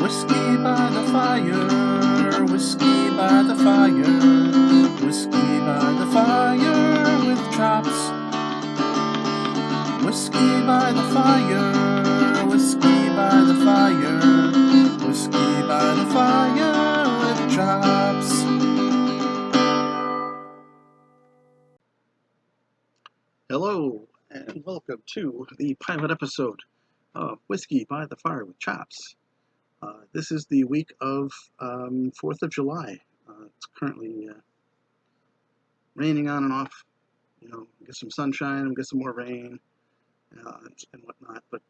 Whiskey by the fire, whiskey by the fire, whiskey by the fire with chops. Whiskey by the fire, whiskey by the fire, whiskey by the fire with chops. Hello, and welcome to the pilot episode of Whiskey by the Fire with Chops. This is the week of 4th of July. It's currently raining on and off. You know, get some sunshine, we get some more rain, and whatnot. But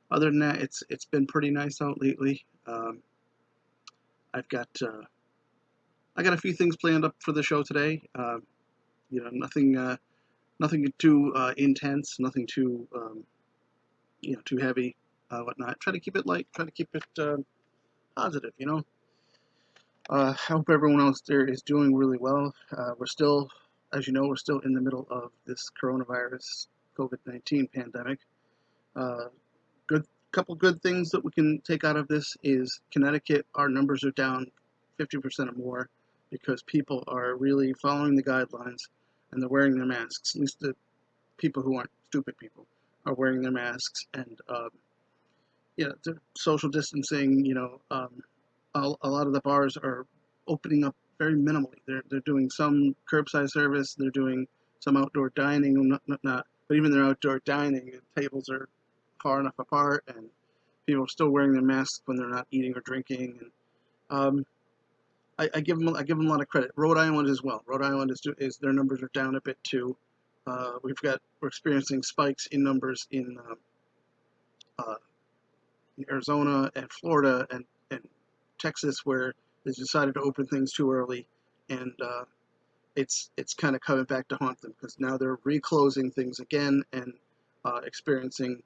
other than that, it's been pretty nice out lately. I got a few things planned up for the show today. Nothing too intense, nothing too too heavy, whatnot. Try to keep it light. Try to keep it positive. I hope everyone else there is doing really well. We're still, as you know, we're still in the middle of this coronavirus COVID-19 pandemic. Couple good things that we can take out of this is Connecticut. Our numbers are down 50% or more because people are really following the guidelines and they're wearing their masks. At least the people who aren't stupid people are wearing their masks, and the social distancing. A lot of the bars are opening up very minimally. They're doing some curbside service. They're doing some outdoor dining, not. But even their outdoor dining, tables are far enough apart, and people are still wearing their masks when they're not eating or drinking. And I give them a lot of credit. Rhode Island as well. Rhode Island is their numbers are down a bit too. We're experiencing spikes in numbers in Arizona and Florida and Texas, where they decided to open things too early, and it's kind of coming back to haunt them because now they're reclosing things again and experiencing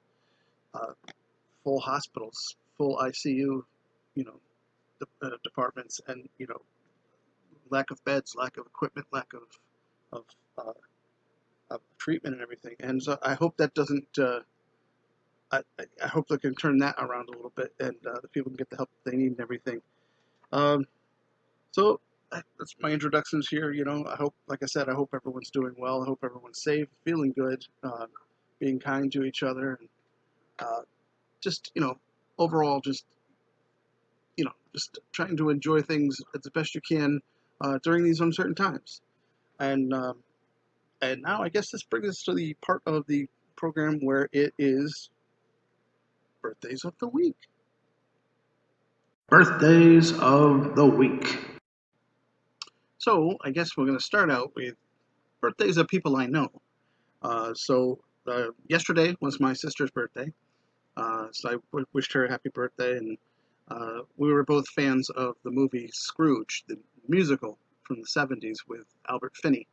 full hospitals, full ICU, departments, and lack of beds, lack of equipment, lack of treatment and everything. And so I hope that doesn't. I hope they can turn that around a little bit, and the people can get the help they need and everything. So that's my introductions here. I hope, like I said, I hope everyone's doing well. I hope everyone's safe, feeling good, being kind to each other, and just overall, just trying to enjoy things as best you can during these uncertain times. And now I guess this brings us to the part of the program where it is birthdays of the week. Birthdays of the week. So I guess we're going to start out with birthdays of people I know. Yesterday was my sister's birthday, so I wished her a happy birthday, and we were both fans of the movie Scrooge, the musical from the 70s with Albert Finney.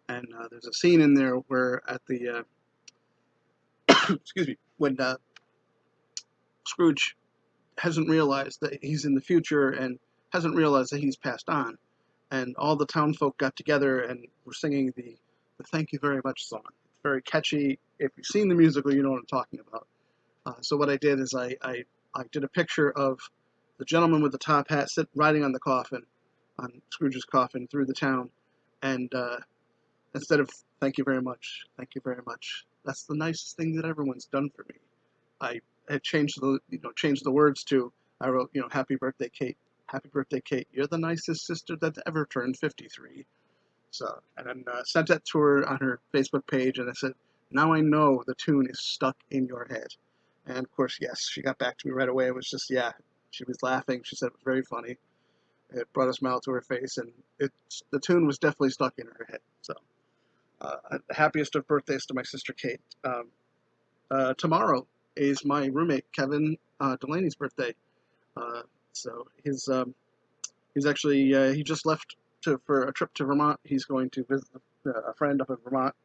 And there's a scene in there where at the, excuse me, when Scrooge hasn't realized that he's in the future and hasn't realized that he's passed on. And all the townfolk got together and were singing the Thank You Very Much song. It's very catchy. If you've seen the musical, you know what I'm talking about. So what I did is I did a picture of the gentleman with the top hat riding on the coffin, on Scrooge's coffin, through the town. And instead of thank you very much, that's the nicest thing that everyone's done for me. I had changed the words to, I wrote, happy birthday, Kate. Happy birthday, Kate. You're the nicest sister that ever turned 53. So, and then sent that to her on her Facebook page, and I said, now I know the tune is stuck in your head. And of course, yes, she got back to me right away. It was just, she was laughing. She said it was very funny. It brought a smile to her face, and the tune was definitely stuck in her head. So, happiest of birthdays to my sister Kate. Tomorrow is my roommate Kevin Delaney's birthday. So he's actually he just left for a trip to Vermont. He's going to visit a friend up in Vermont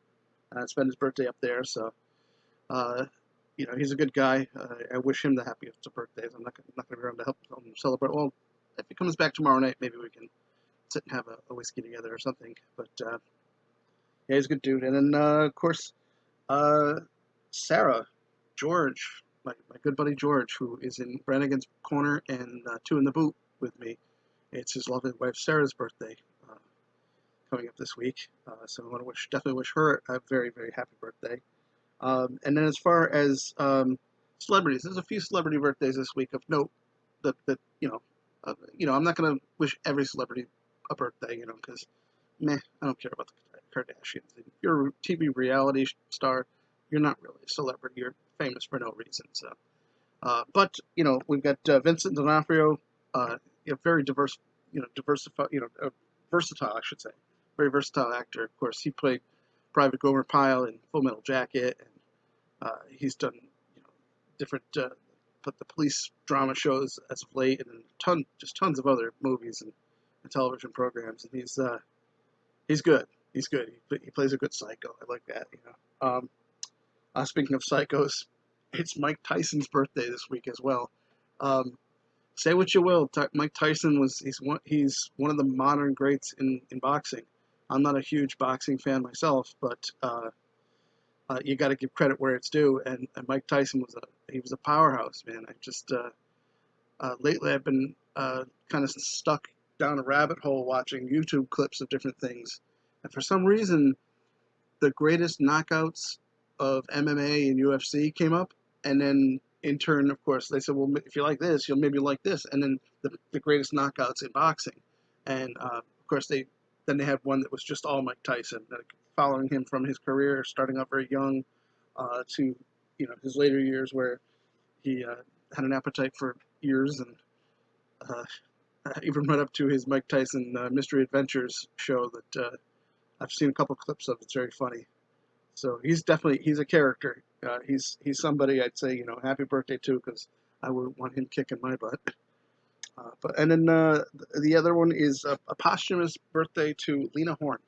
and spend his birthday up there. So he's a good guy. I wish him the happiest of birthdays. I'm not going to be around to help him celebrate. Well, if he comes back tomorrow night, maybe we can sit and have a whiskey together or something. But he's a good dude. And then of course Sarah, George, my good buddy George, who is in Brannigan's Corner and Two in the Boot with me. It's his lovely wife Sarah's birthday coming up this week, so I want to definitely wish her a very, very happy birthday. And then as far as celebrities, there's a few celebrity birthdays this week of note that I'm not gonna wish every celebrity a birthday, because meh, I don't care about the Kardashians. If you're a TV reality star, you're not really a celebrity. You're famous for no reason. So, but we've got Vincent D'Onofrio, a very diverse, diversified, versatile, I should say, very versatile actor. Of course, he played Private Gomer Pyle in Full Metal Jacket, and he's done different but the police drama shows as of late, and tons of other movies and television programs. And he's good. He's good. He plays a good psycho. I like that. Speaking of psychos, it's Mike Tyson's birthday this week as well. Say what you will, Mike Tyson he's one of the modern greats in boxing. I'm not a huge boxing fan myself, but you got to give credit where it's due. And Mike Tyson was a powerhouse, man. I just lately I've been kind of stuck down a rabbit hole watching YouTube clips of different things, and for some reason, the greatest knockouts of MMA and UFC came up, and then in turn, of course, they said, well, if you like this, you'll maybe like this, and then the greatest knockouts in boxing, and of course they had one that was just all Mike Tyson, following him from his career, starting off very young, to his later years where he had an appetite for ears, and even right up to his Mike Tyson Mystery Adventures show that I've seen a couple clips of. It's very funny. So he's a character. He's somebody I'd say happy birthday to, because I wouldn't want him kicking my butt. And then the other one is a posthumous birthday to Lena Horne.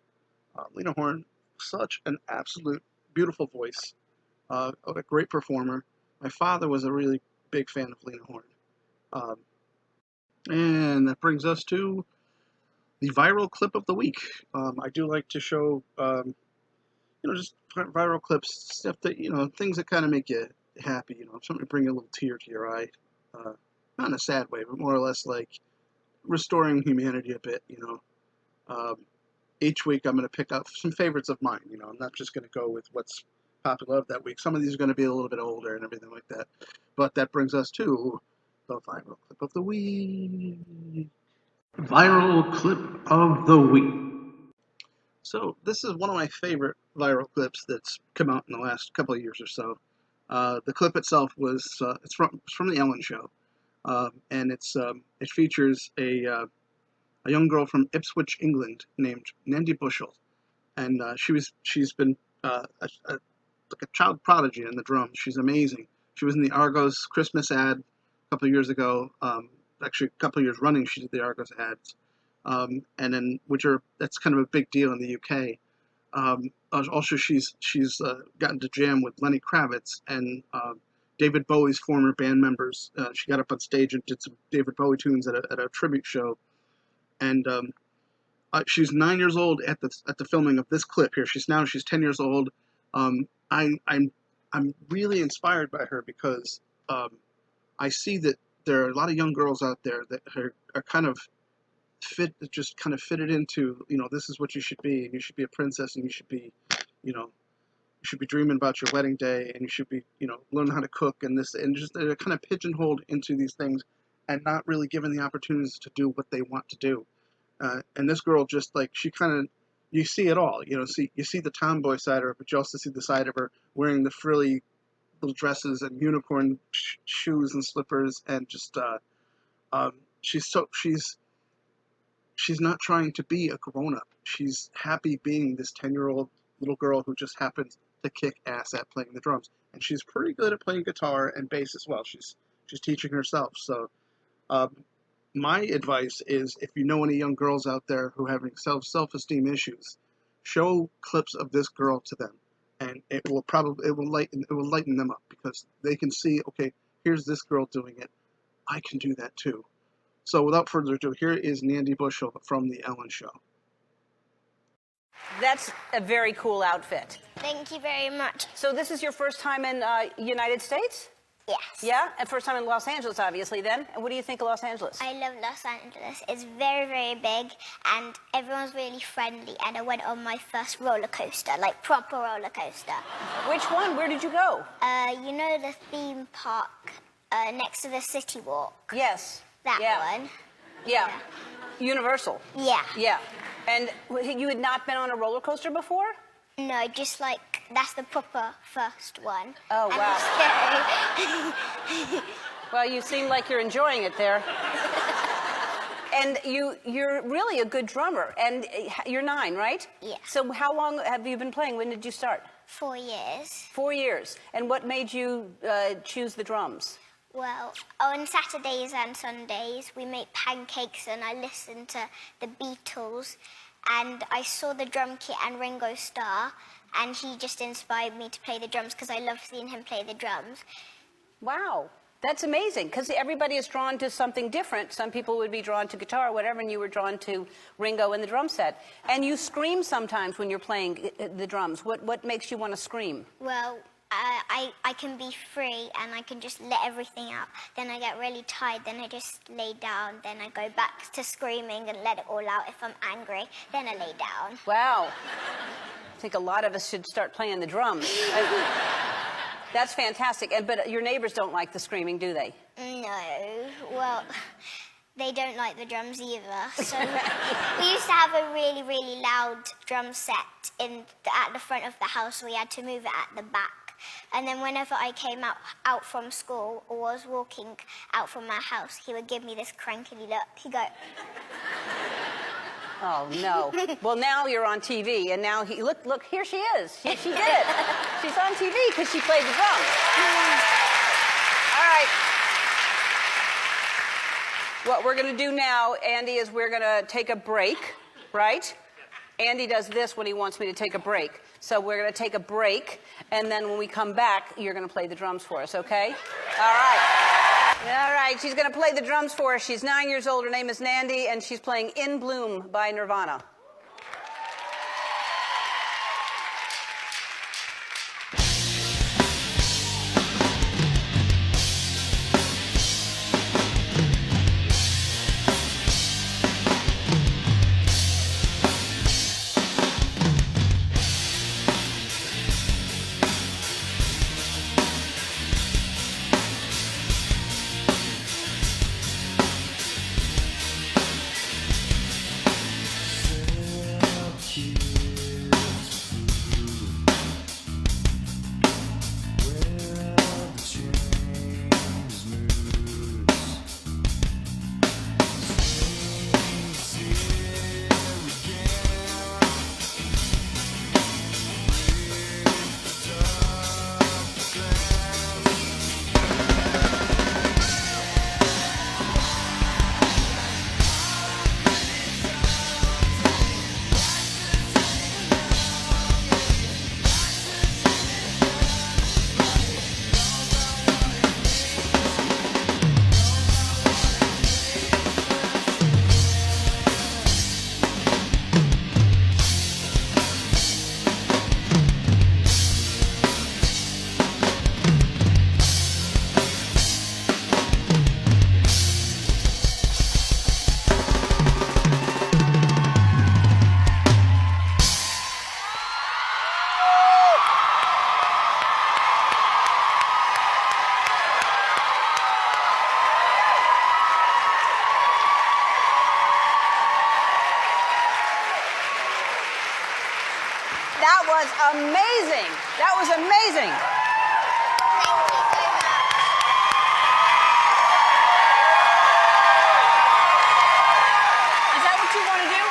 Lena Horne, such an absolute beautiful voice, a great performer. My father was a really big fan of Lena Horne. And that brings us to the viral clip of the week. I do like to show, just viral clips, stuff that, things that kind of make you happy, something to bring a little tear to your eye. Not in a sad way, but more or less like restoring humanity a bit, Each week I'm going to pick out some favorites of mine, I'm not just going to go with what's popular of that week. Some of these are going to be a little bit older and everything like that. But that brings us to the viral clip of the week. Viral clip of the week. So this is one of my favorite viral clips that's come out in the last couple of years or so. The clip itself was it's from the Ellen Show, and it features a young girl from Ipswich, England, named Nandi Bushell, and she's been like a child prodigy in the drums. She's amazing. She was in the Argos Christmas ad a couple of years ago. Actually, a couple of years running, she did the Argos ads, and then that's kind of a big deal in the UK. Also, she's gotten to jam with Lenny Kravitz and David Bowie's former band members. She got up on stage and did some David Bowie tunes at a tribute show, and she's 9 years old at the filming of this clip here. She's 10 years old. I'm really inspired by her because I see that there are a lot of young girls out there that are kind of fitted into, this is what you should be, and you should be a princess, and you should be, you should be dreaming about your wedding day, and you should be, learn how to cook, and just they're kind of pigeonholed into these things, and not really given the opportunities to do what they want to do. And this girl just you see it all, you see the tomboy side of her, but you also see the side of her wearing the frilly little dresses and unicorn shoes and slippers, and just she's not trying to be a grown-up. She's happy being this 10-year-old little girl who just happens to kick ass at playing the drums, and she's pretty good at playing guitar and bass as well. She's teaching herself. So my advice is, if you know any young girls out there who are having self-esteem issues, show clips of this girl to them, and it will lighten them up, because they can see, okay, here's this girl doing it, I can do that too. So without further ado, here is Nandi Bushell from the Ellen Show. That's a very cool outfit. Thank you very much. So this is your first time in United States? Yes. Yeah? And first time in Los Angeles, obviously, then. And what do you think of Los Angeles? I love Los Angeles. It's very, very big, and everyone's really friendly. And I went on my first roller coaster, like proper roller coaster. Which one? Where did you go? You know the theme park next to the City Walk? Yes. That one. Yeah. Universal. Yeah. Yeah. And you had not been on a roller coaster before? No, just like, that's the proper first one. Oh, and wow. It's scary. Well, you seem like you're enjoying it there. And you're really a good drummer. And you're 9, right? Yeah. So how long have you been playing? When did you start? 4 years. 4 years. And what made you choose the drums? Well, on Saturdays and Sundays, we make pancakes and I listen to the Beatles. And I saw the drum kit and Ringo Starr, and he just inspired me to play the drums because I love seeing him play the drums. Wow. That's amazing, because everybody is drawn to something different. Some people would be drawn to guitar or whatever, and you were drawn to Ringo and the drum set. And you scream sometimes when you're playing the drums. What makes you want to scream? Well, I can be free and I can just let everything out. Then I get really tired, then I just lay down. Then I go back to screaming and let it all out. If I'm angry, then I lay down. Wow. I think a lot of us should start playing the drums. That's fantastic. But your neighbors don't like the screaming, do they? No. Well, they don't like the drums either. So we used to have a really, really loud drum set at the front of the house. We had to move it at the back. And then whenever I came out from school or was walking out from my house, he would give me this crankly look. He'd go... Oh, no. Well, now you're on TV, and now look, here she is. She did it. She's on TV because she played the drums. All right. What we're going to do now, Andy, is we're going to take a break, right? Andy does this when he wants me to take a break. So we're going to take a break, and then when we come back, you're going to play the drums for us, okay? All right. All right, she's going to play the drums for us. She's 9 years old. Her name is Nandi, and she's playing In Bloom by Nirvana. That was amazing. That was amazing. Is that what you want to do?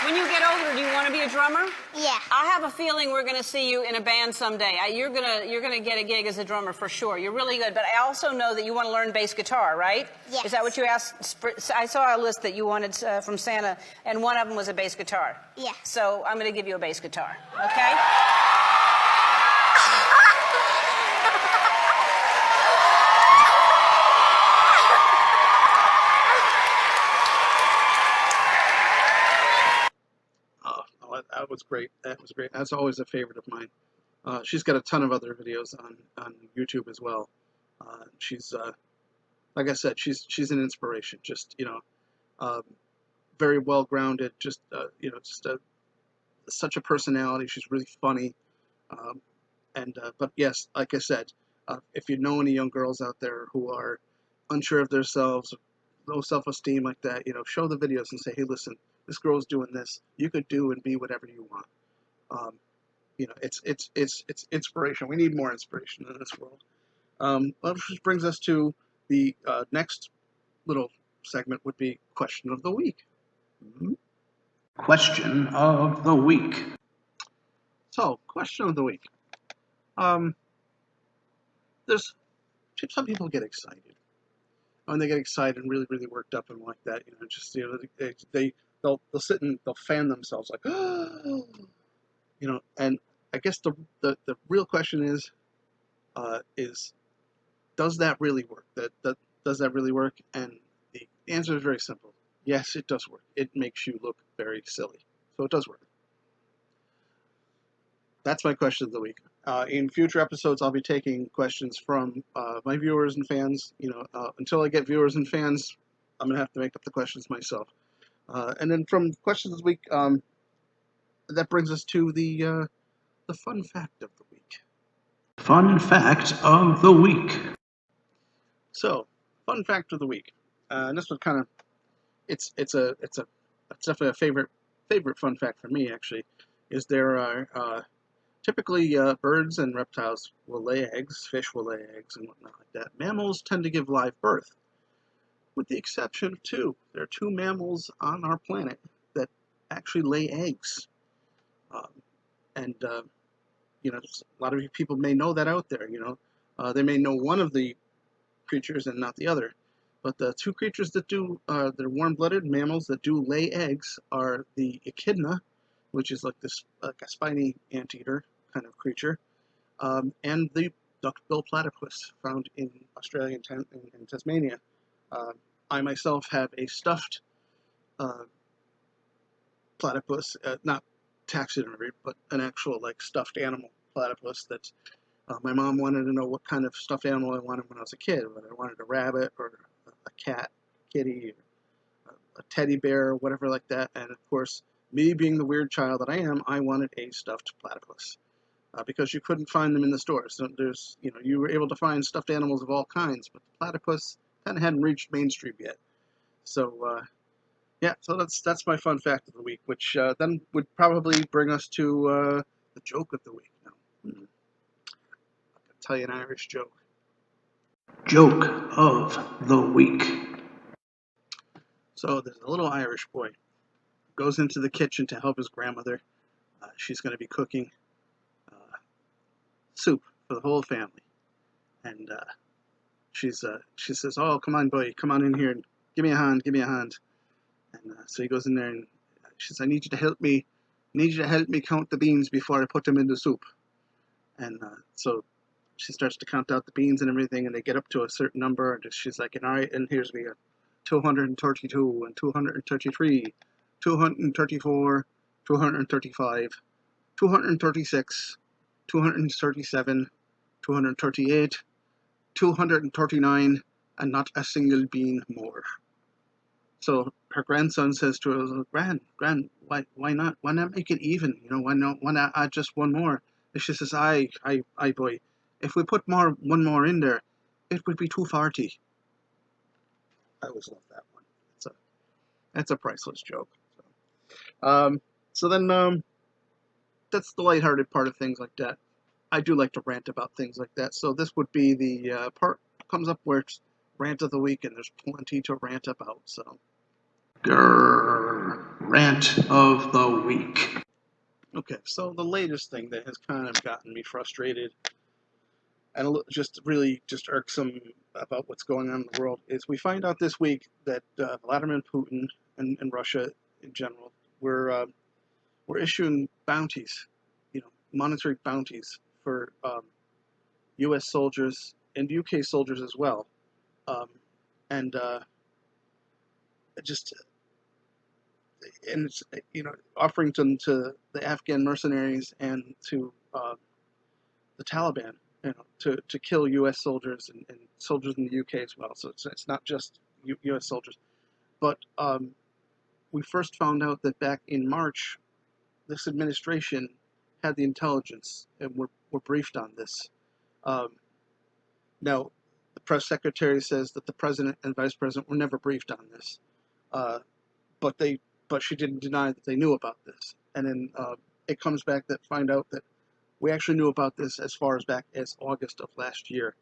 When you get older, do you want to be a drummer? Yeah. I have a feeling we're going to see you in a band someday. You're gonna get a gig as a drummer for sure. You're really good. But I also know that you want to learn bass guitar, right? Yes. Is that what you asked? I saw a list that you wanted from Santa, and one of them was a bass guitar. Yeah. So I'm going to give you a bass guitar, okay? That was great. That was great. That's always a favorite of mine. She's got a ton of other videos on YouTube as well. She's like I said, she's an inspiration. Just very well grounded. Just just such a personality. She's really funny. Um, and but yes, like I said, if you know any young girls out there who are unsure of themselves, low self-esteem like that, show the videos and say, hey, listen, this girl's doing this. You could do and be whatever you want. Um, it's inspiration. We need more inspiration in this world. Well, which brings us to the next little segment would be question of the week. Question of the week. So, question of the week. There's some people get excited. When they get excited and really, really worked up and like that, just they'll sit and they'll fan themselves like, And I guess the real question is does that really work? That does that really work? And the answer is very simple. Yes, it does work. It makes you look very silly, so it does work. That's my question of the week. In future episodes, I'll be taking questions from my viewers and fans. Until I get viewers and fans, I'm gonna have to make up the questions myself. And then from questions of the week, that brings us to the fun fact of the week. Fun fact of the week. So, fun fact of the week. And this was kind of it's definitely a favorite fun fact for me actually. Is there are typically birds and reptiles will lay eggs, fish will lay eggs and whatnot like that. Mammals tend to give live birth, with the exception of two. There are two mammals on our planet that actually lay eggs, and a lot of people may know that out there. They may know one of the creatures and not the other. But the two creatures that do, they're warm-blooded mammals that do lay eggs are the echidna, which is like a spiny anteater kind of creature, and the duck-billed platypus found in Australia and Tasmania. I myself have a stuffed platypus, not taxidermy, but an actual like stuffed animal platypus that my mom wanted to know what kind of stuffed animal I wanted when I was a kid, whether I wanted a rabbit or a cat, kitty, or a teddy bear, or whatever like that. And of course, me being the weird child that I am, I wanted a stuffed platypus because you couldn't find them in the stores. So you were able to find stuffed animals of all kinds, but the platypus kind of hadn't reached mainstream yet. So yeah, so that's my fun fact of the week, which then would probably bring us to the joke of the week. Now, I'll tell you an Irish joke. Joke of the week. So there's a little Irish boy goes into the kitchen to help his grandmother. She's going to be cooking soup for the whole family, and she says, "Oh, come on, boy, come on in here and give me a hand, give me a hand." And so he goes in there and she says, "I need you to help me. Need you to help me count the beans before I put them in the soup." And so she starts to count out the beans and everything, and they get up to a certain number, and she's like, "All right, and here's me, 232 and 233, 234, 235, 236, 237, 238, 239, and not a single bean more." So her grandson says to her, Grand, why not? Why not make it even? Why not add just one more? And she says, aye, boy. If we put one more in there, it would be 240. I always love that one. That's a priceless joke. So then that's the lighthearted part of things like that. I do like to rant about things like that. So this would be the part comes up where it's rant of the week, and there's plenty to rant about. So. Grrr, Rant of the week. Okay, so the latest thing that has kind of gotten me frustrated and just really just irksome about what's going on in the world is we find out this week that Vladimir Putin and Russia in general we're issuing bounties, monetary bounties for U.S. soldiers and UK soldiers as well, and just and it's offering them to the Afghan mercenaries and to the Taliban. to kill U.S. soldiers and soldiers in the U.K. as well. So it's not just U.S. soldiers. But we first found out that back in March, this administration had the intelligence and were briefed on this. Um, Now, the press secretary says that the president and vice president were never briefed on this, uh, but she didn't deny that they knew about this. And then it comes back that find out that we actually knew about this as far as back as August of last year,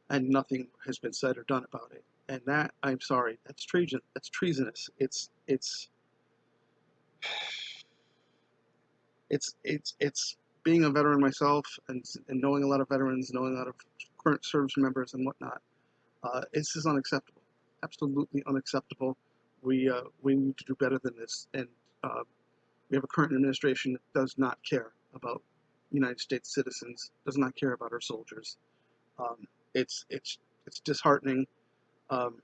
and nothing has been said or done about it. And that, I'm sorry, that's treason. That's treasonous. It's being a veteran myself and knowing a lot of veterans, knowing a lot of current service members and whatnot. This is unacceptable. Absolutely unacceptable. We need to do better than this. And we have a current administration that does not care about United States citizens, does not care about our soldiers. Um, it's disheartening. Um,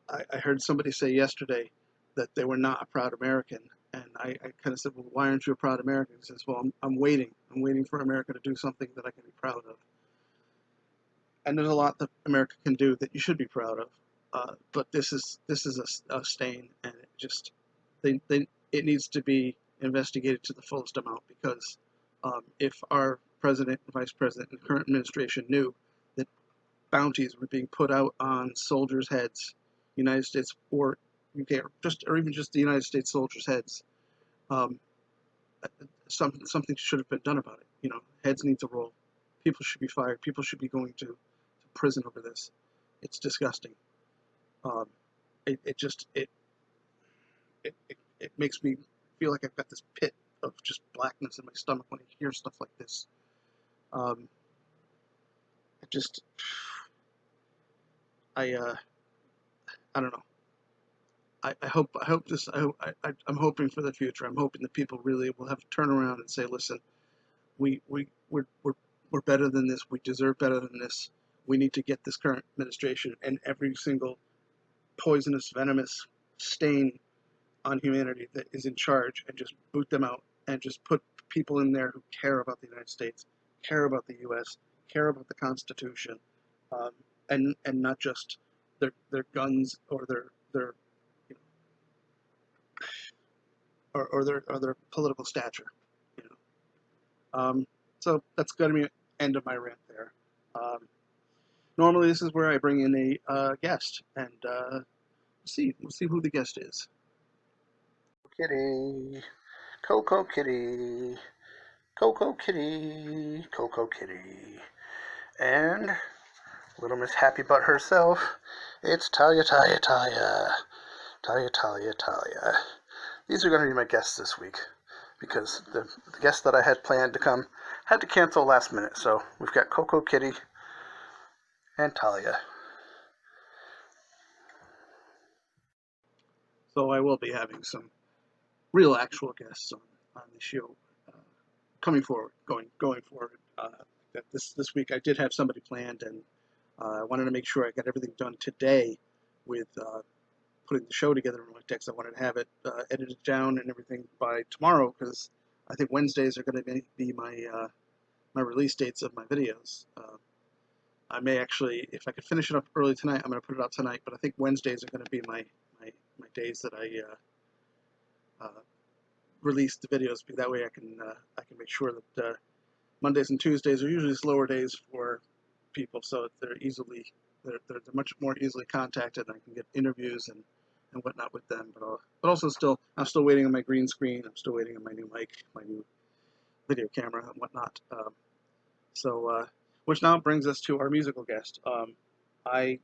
I heard somebody say yesterday that they were not a proud American, and I kind of said, well, why aren't you a proud American? He says, well, I'm waiting. I'm waiting for America to do something that I can be proud of. And there's a lot that America can do that you should be proud of. But this is a stain, and it needs to be investigated to the fullest amount, because if our president, vice president, and current administration knew that bounties were being put out on soldiers' heads, United States or UK, or even just the United States soldiers' heads, um, something should have been done about it. Heads need to roll. People should be fired. People should be going to prison over this. It's disgusting. Um, it just it makes me feel like I've got this pit of just blackness in my stomach when I hear stuff like this. Um, it just I don't know. I'm hoping for the future. I'm hoping that people really will have to turn around and say, listen, we're better than this. We deserve better than this. We need to get this current administration and every single poisonous, venomous stain on humanity that is in charge, and just boot them out, and just put people in there who care about the United States, care about the U.S., care about the Constitution, um, and not just their guns or their or their political stature. You so that's going to be the end of my rant there. Um, Normally, this is where I bring in a guest, and we'll see who the guest is. Kitty, Coco Kitty, Coco Kitty, Coco Kitty, and little Miss Happy Butt herself. It's Talia, Talia, Talia, Talia, Talia, Talia. These are going to be my guests this week, because the guests that I had planned to come had to cancel last minute. So we've got Coco Kitty and Talia. So I will be having some real actual guests on the show coming forward, going forward. That this week I did have somebody planned, and I wanted to make sure I got everything done today with putting the show together in my text. I wanted to have it edited down and everything by tomorrow, because I think Wednesdays are going to be my release dates of my videos. I may actually, if I could finish it up early tonight, I'm going to put it out tonight. But I think Wednesdays are going to be my days that I release the videos. That way I can make sure that Mondays and Tuesdays are usually slower days for people, so they're much more easily contacted, and I can get interviews and whatnot with them. But also I'm still waiting on my green screen. I'm still waiting on my new mic, my new video camera and whatnot. Which now brings us to our musical guest. I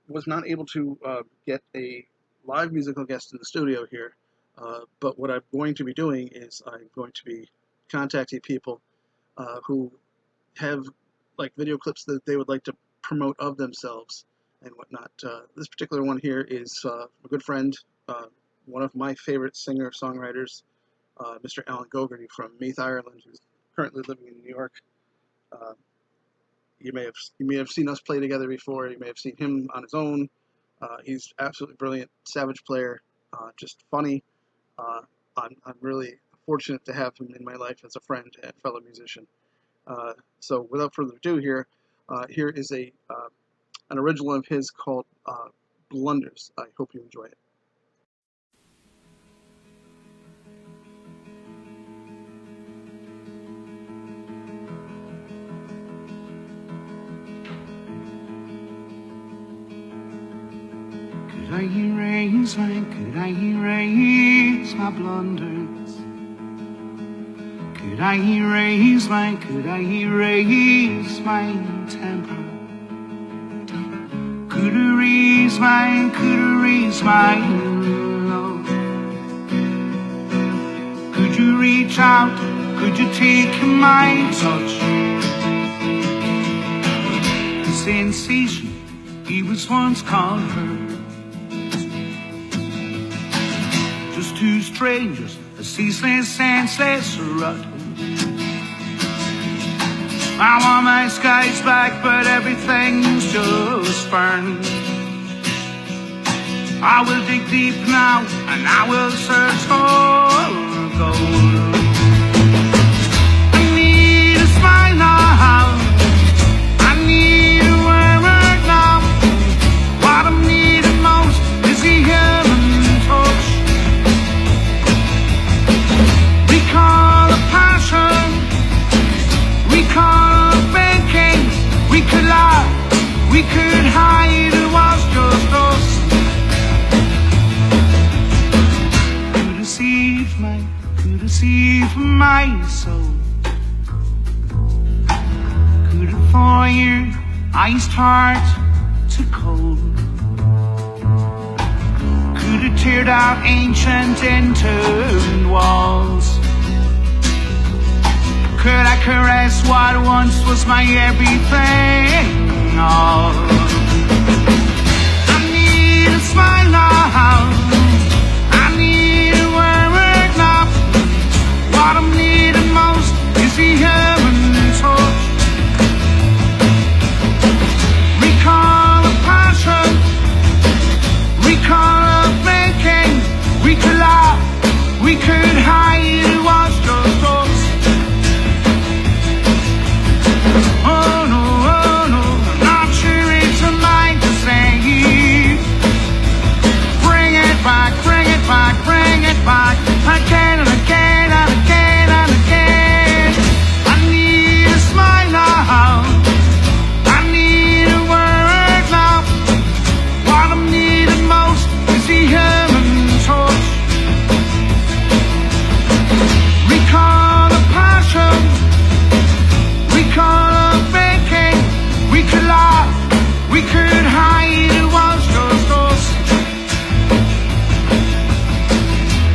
was not able to get a live musical guest in the studio here, but what I'm going to be doing is I'm going to be contacting people who have like video clips that they would like to promote of themselves and whatnot. This particular one here is a good friend, one of my favorite singer-songwriters, Mr. Alan Gogarty from Meath, Ireland, who's currently living in New York. Uh, you may have seen us play together before. You may have seen him on his own. He's absolutely brilliant, savage player, just funny. I'm really fortunate to have him in my life as a friend and fellow musician. So without further ado, here is an original of his called Blunders. I hope you enjoy it. Could I erase my blunders? Could I erase my temper? Could erase my love? Could you reach out? Could you take my touch? The sensation he was once called her. Just two strangers, a ceaseless, senseless rut. I want my skies back, but everything's just burned. I will dig deep now, and I will search for gold. I need a smile now. I need a word now. What I'm needing most is the human touch. We call a passion, we call a thinking. We could lie, we could hide, it was just us. Could deceive my soul. Could have fired iced heart to cold. Could have teared out ancient entombed walls. Could I caress what once was my everything? All I need a smile now. I need a word now. What I'm needing most is the human touch. Recall a passion, recall a thinking. We could laugh, we could hide, it was just us. Oh no, I'm not sure it's a mind to say. Bring it back, bring it back, bring it back. Again and again and again and again. I need a smile now. I need a word now. What I'm needing most is the human touch. Recall a passion, recall a thinking. We could laugh, we could hide, it was just us.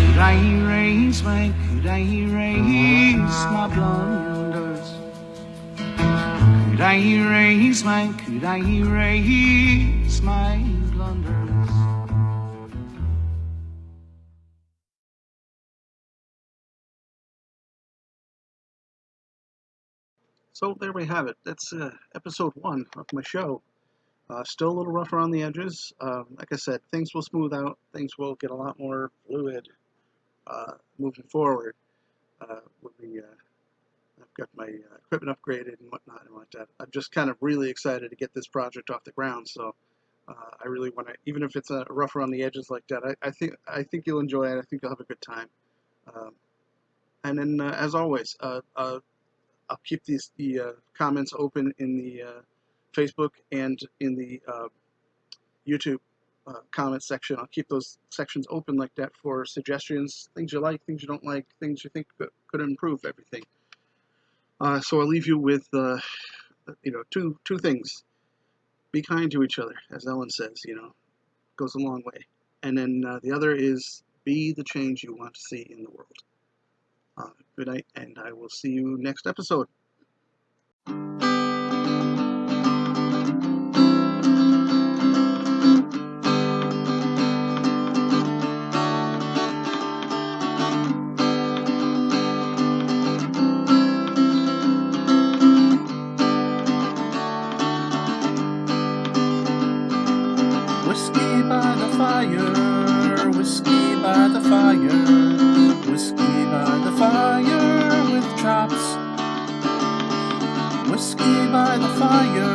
Could I erase my blunders? Could I erase my blunders? So there we have it. That's episode 1 of my show. Still a little rough around the edges. Like I said, things will smooth out. Things will get a lot more fluid moving forward. I've got my equipment upgraded and whatnot and like that. I'm just kind of really excited to get this project off the ground. So I really want to, even if it's rough around the edges like that, I think you'll enjoy it. I think you'll have a good time. And then, as always, I'll keep the comments open in the Facebook and in the YouTube comment section. I'll keep those sections open like that for suggestions, things you like, things you don't like, things you think could improve everything. So I'll leave you with two things. Be kind to each other, as Ellen says. Goes a long way. And then the other is be the change you want to see in the world. Good night, and I will see you next episode. Whiskey by the fire, whiskey by the fire, whiskey by the fire with chops. whiskey by the fire.